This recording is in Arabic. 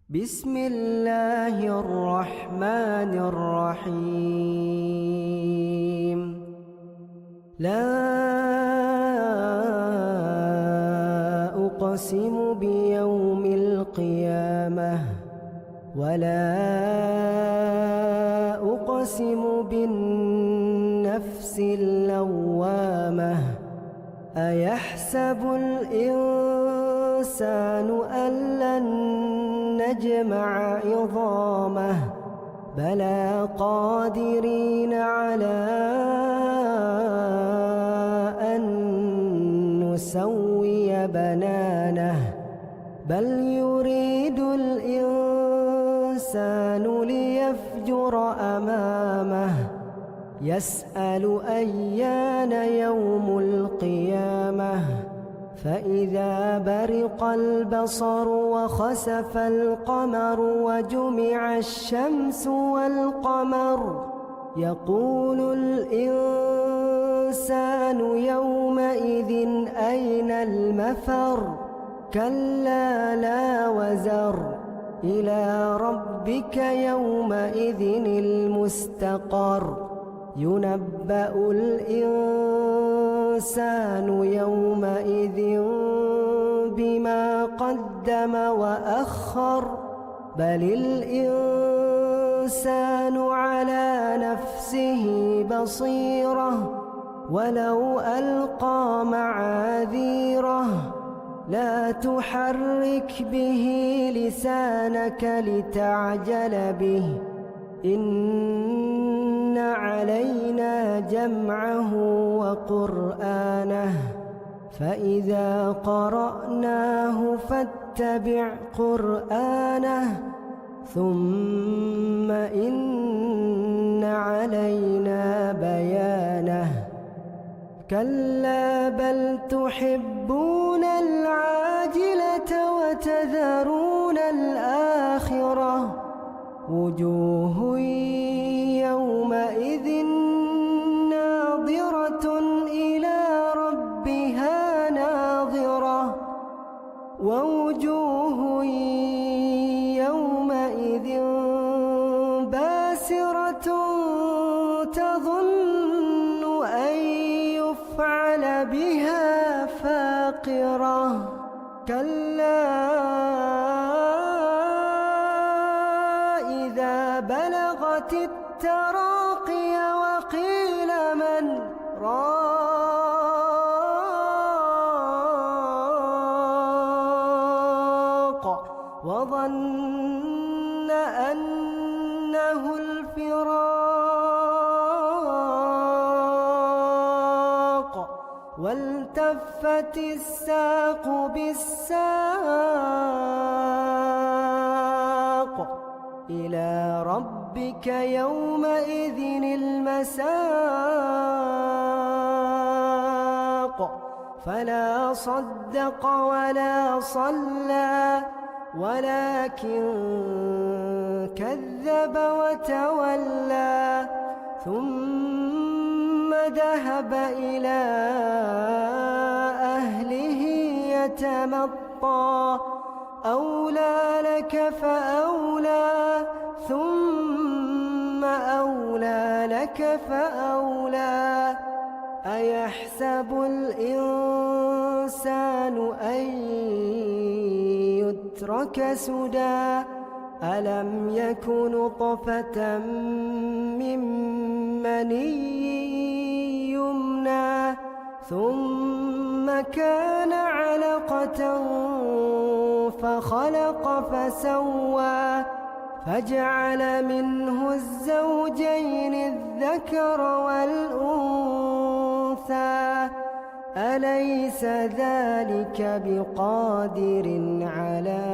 بسم الله الرحمن الرحيم. لا أقسم بيوم القيامة ولا أقسم بالنفس اللوامة. أيحسب الإنسان أن لن نجمع عظامه بلى قادرين على أن نسوي بنانه بل يريد الإنسان ليفجر أمامه يسأل أيان يوم القيامة فإذا برق البصر وخسف القمر وجمع الشمس والقمر يقول الإنسان يومئذ أين المفر كلا لا وزر إلى ربك يومئذ المستقر ينبأ الإنسان يومئذ بما قدم وأخر بل الإنسان على نفسه بصيرة ولو ألقى معاذيره لا تحرك به لسانك لتعجل به إن علينا جمعه وقرآنه فإذا قرأناه فاتبع قرآنه ثم إن علينا بيانه كلا بل تحبون العاجلة وتذرون الآخرة وجوه يومئذ ناظرة إلى ربها ناظرة ووجوه يومئذ باسرة تظن أن يفعل بها فاقرة كلا إذا بلغت التراقي وقيل من راق وظن أنه الفراق والتفت الساق بالساق إلى ربك يومئذ المساق فلا صدق ولا صلى ولكن كذب وتولى ثم ذهب إلى أهله يتمطى أولى لك فأولى ثم أولى لك فأولى أيحسب الإنسان أن يترك سدى ألم يك نطفة من مني يمنى ثم كان علقة فخلق فسوى فجعل منه الزوجين الذكر والأنثى أليس ذلك بقادر على